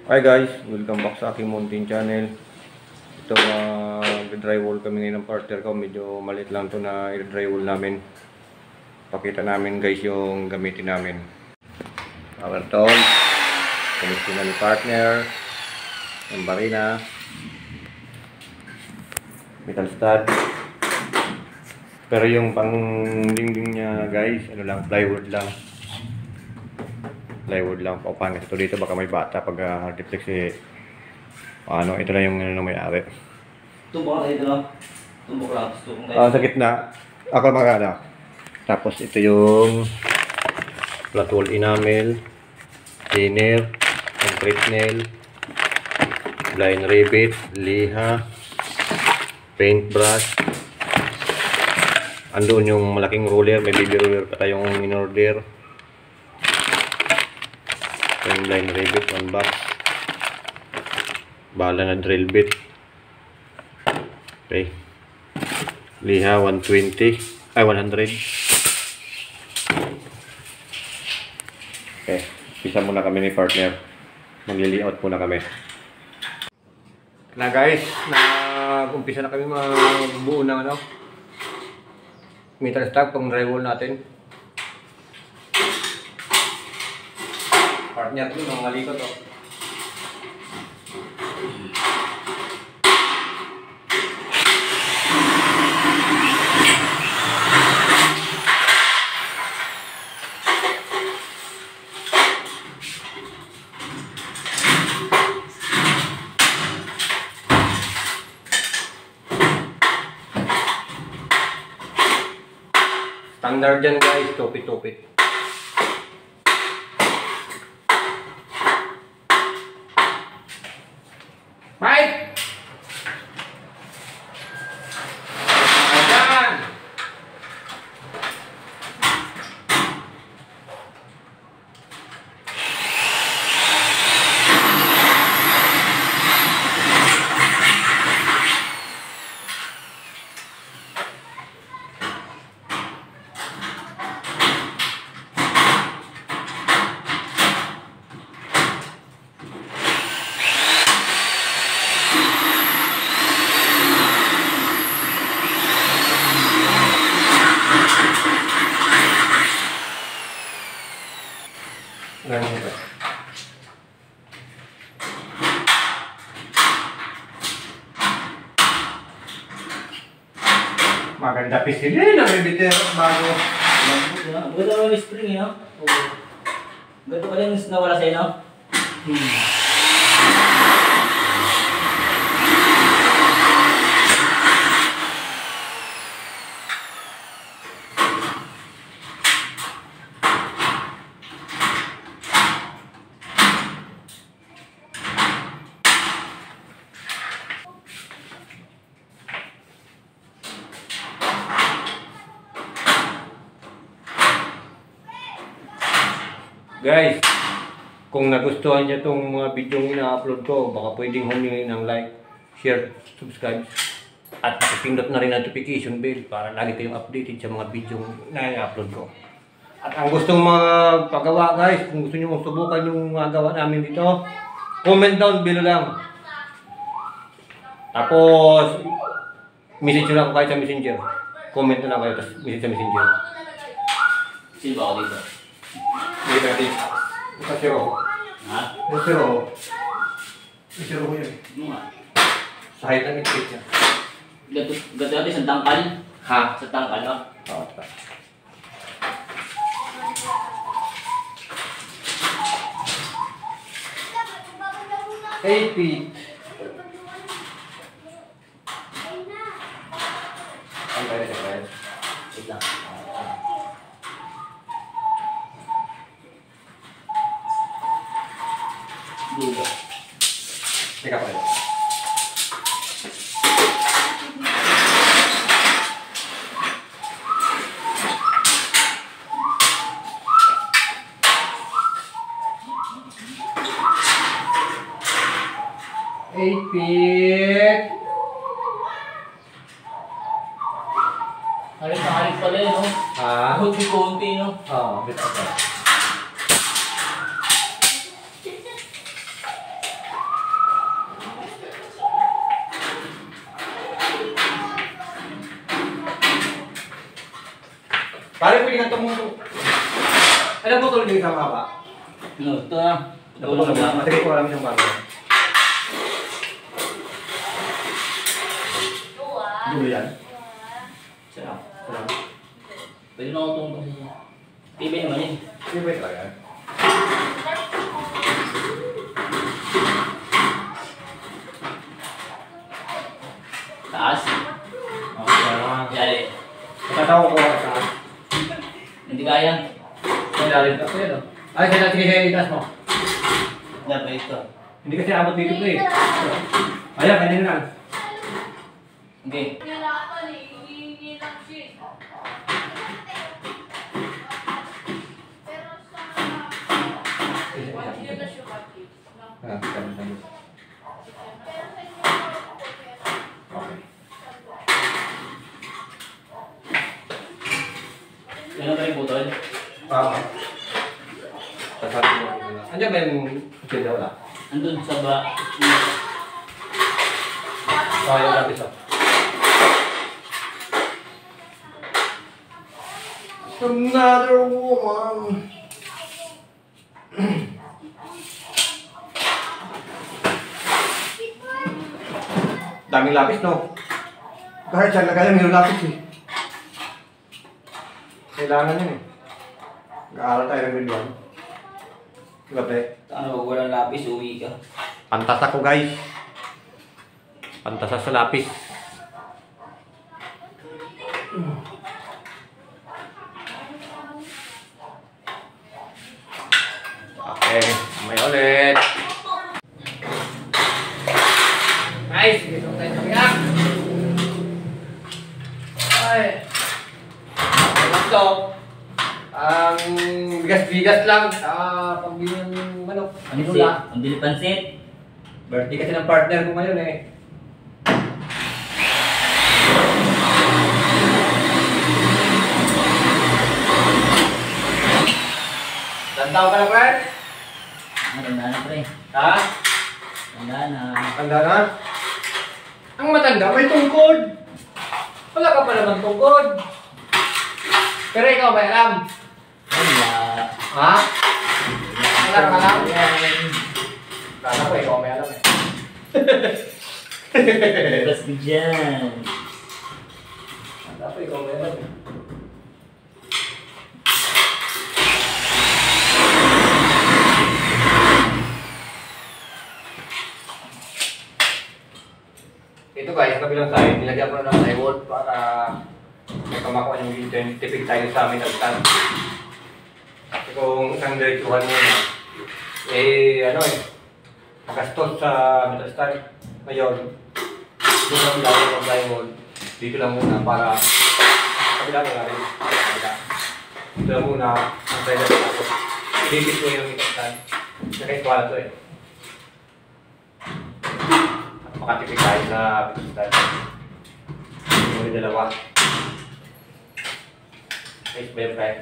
Hi guys, welcome back sa aking mountain channel. Ito, drywall kami ngayon ng partner ko. Medyo maliit lang to na i-drywall namin. Pakita namin guys yung gamitin namin. Power tool, connection na ni partner, yung barina, metal stud. Pero yung pang dingding niya guys, ano lang, plywood lang. Plywood lang, paupahan kasi ito dito, baka may bata pag hard deflex eh. Ano, ito na yung may-ari. Tumbok lang ito, no? Tumbok lang, tumbok lang. Sa gitna, ako magana. Tapos ito yung flat wall enamel, thinner, concrete nail, blind rivet, liha, paintbrush. Andoon yung malaking roller, may baby roller pa tayong in-order. Yung blind rivet, one box. Bala na drill bit. Okay. Liha 120. Ay 100. Okay. Pisa muna kami ni partner. Magli-layout muna kami. Na guys, umpisa na kami magbuo ng ano. Metal stud pang drywall natin. Partner ko nang mali ko to. Standard dyan guys, tupit-tupit. Mike! Ayan! Maganda pisilin ang bibiter bago. Maganda naman yung spring, no? Ganito pa rin nawala sa'yo, no? Guys, kung nagustuhan niyo itong mga video yung ina-upload ko, baka pwedeng humingi ng like, share, subscribe, at pakipindot na rin ang notification bell para lagi kayong updated sa mga video na i-upload ko. At ang gustong magpagawa guys, kung gusto niyo subukan yung mga gawa namin dito, comment down below lang. Tapos, message nyo lang ako kahit sa messenger. Comment na lang kayo, tapos message sa messenger. Sino ba ako dito? Dito natin. Ito si Roho. Ha? Ito si Roho. Ito si Roho yun. Ano nga? Sa height ng itik niya. Gato natin sa tangkal? Ha? Sa tangkal, no? Oo. 8 feet. Ang kaya siya guys. Wait lang. Dulo. Teka pa rin. Feet. Halit na halit pala yun, no? Ah? Konti-konti, no? Oo, bit ako. Pare, pwede ka tumutong. Alam mo tuloy din sa mapa? No, ito na. Naputol na ba? Matigay ko alam yung bago. Dulo yan? Sarap. Sarap. Pwede na ako itong TV naman yun. Hindi ba ito yan? Taas. Okay. Yari. Matatawa ko ka sa... Hindi kaya. Ang lalim ka. Ayan o. Ay, sige, itas mo. Dapat ito. Hindi kasi abot dito ko eh. Ayan, kanina lang. Okay. Ah, kami. Okay. Ano ba yung butol? Ah. Sasabi mo. Andiyan ba yung pwede wala? Andun sa ba? Ah, yung lapis ah. Another woman. Daming lapis, no? Kahit saan na kaya mayroong lapis eh. Kailangan yun eh. Nag-aaral tayo ng grade 1. Diba, pre? Ano, walang lapis, uwi ka. Pantas ako, guys. Pantas sa lapis. Okay, may ulit. Nice! Dito tayo sa biyak. Ay. Ito. Bigas-bigas lang. Pambili ng manok. Pansit. Pambili pansit. Birthday kasi ng partner ko ngayon eh. Tandaan ka na, friend? Tanda na, pre. Ha? Tanda na. Tanda na? Ang matanda, may tungkod. Wala ka pa naman tungkod. Pero ikaw may alam. Wala. Ha? Wala ka alam? Yan. Kala ko ikaw may alam eh. Labas ka dyan. Kala ko ikaw may alam eh. Ito guys, kabilang side, nilagyan ko na ng plywood para may pamakuha yung tipid tayo sa amin agtan. Kasi kung isang diretsuhan mo na, ano magastos sa metal stand. Ngayon, dito lang lalo ng plywood, dito lang muna para kabila na rin. Dito lang muna ang pwede na ako. Ilipit ko yung metal stand. Nakaiswala to eh. Makatipid tayo sa metal stand. Yung dalawa. Ayos ba yung friend?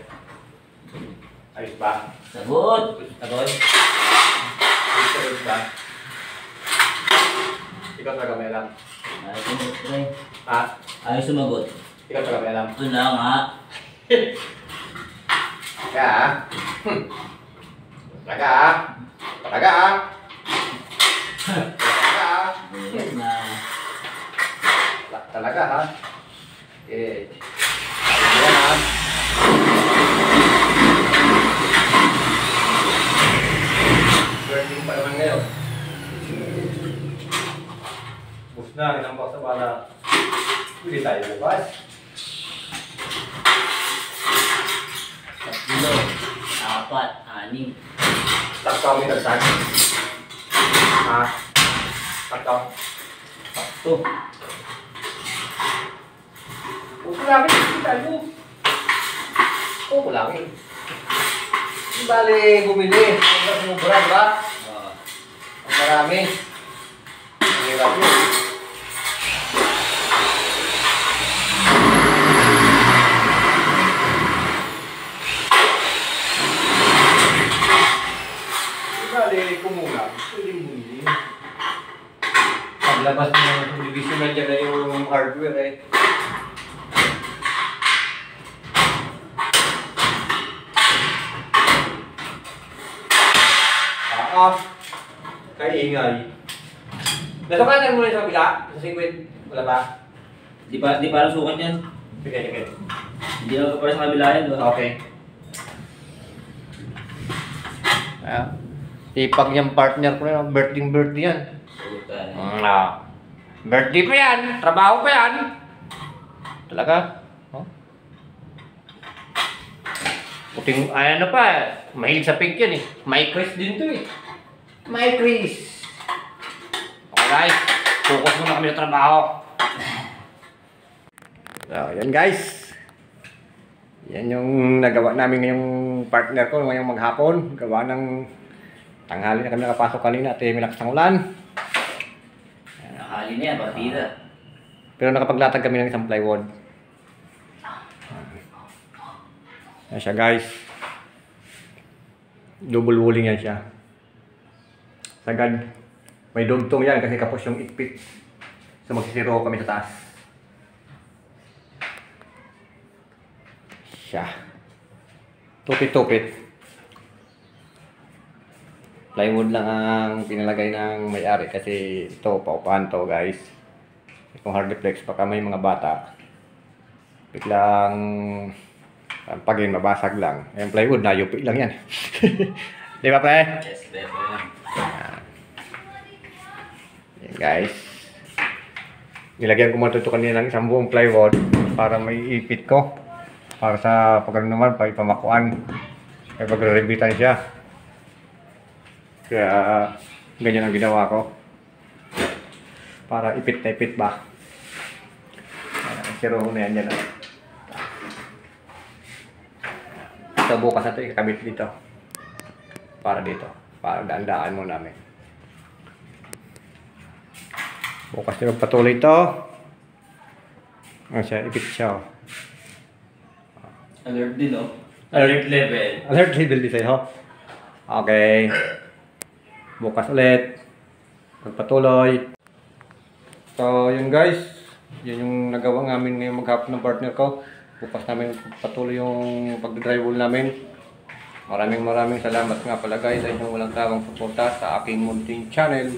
Ayos ba? Sagot. Sagot? Ayos ba? Ikaw talaga may alam. Ayaw sumagot, pre. Ha? Ayaw sumagot. Ikaw talaga may alam. Ito na nga. Talaga ha? Talaga ha? Talaga ha? Talaga ha? Ayan na. Talaga ha? Okay. Ayan ha? Birthday pa naman ngayon. Bus na, ilang box na bala. Pwede tayo labas. 3, 4, 6. Tak kami tersak. Ha? Takto. Sakto. Kulangin, hindi tayo. Kulangin. Hindi bali bumili. Ang sumubra, diba? Ang marami. Ang hirap yun. Hindi bali kumulang. Pwede bumili. Paglabas mo ng division na dyan na yung hardware eh. Ah, kaingay. Nasukatan mo na sa kabila? Sa 50? Wala ba? Di pa lang sukat yan. Sige, sige. Hindi lang para sa kabila yan. Okay. Tipag yung partner ko na, birthday yan. Birthday pa yan, trabaho pa yan. Talaga? Oh? Puting, ano pa, mahilig sa pink yan eh. May Chris din to eh. May Chris. Okay guys, focus muna kami sa trabaho. So, yan guys. Yan yung nagawa namin ngayong partner ko ngayong maghapon. Gawa ng tanghali na kami nakapasok kanina at may lakas ng ulan. Nakahali na yan, partida. Pero nakapaglatag kami ng isang plywood. Yan siya guys. Double walling yan siya. Sagad. May dugtong yan kasi kapos yung ikpit. So magsisiro kami sa taas. Siya. Tupit-tupit. Plywood lang ang pinalagay ng may-ari kasi ito, paupahan to guys. Kung hardiplex baka may mga bata. Biglang pagin mabasag lang. Yung plywood na yupi lang yan. Di ba pre? Yes, better yan. Yan guys. Nilagyan ko matuto kanina ng isang buong plywood para may ipit ko. Para sa pag naman, pa ipamakuan. Kaya pagre-rebitan siya. Kaya ganyan ang ginawa ko. Para ipit na ipit ba. Siro na yan dyan. Ito bukas na ito ikakabit dito. Para dito. Para daan-daan mo namin. Bukas na magpatuloy ito. Ano siya? Ipit siya. Oh. Alert din, no? Alert level. Alert level design, ho? Okay. Bukas ulit. Magpatuloy. So, yun guys. Yun yung nagawa namin ngayong maghapon ng partner ko. Bukas namin patuloy yung pagdadrywall namin. Maraming salamat nga pala guys sa inyong walang tawang suporta sa aking munting channel.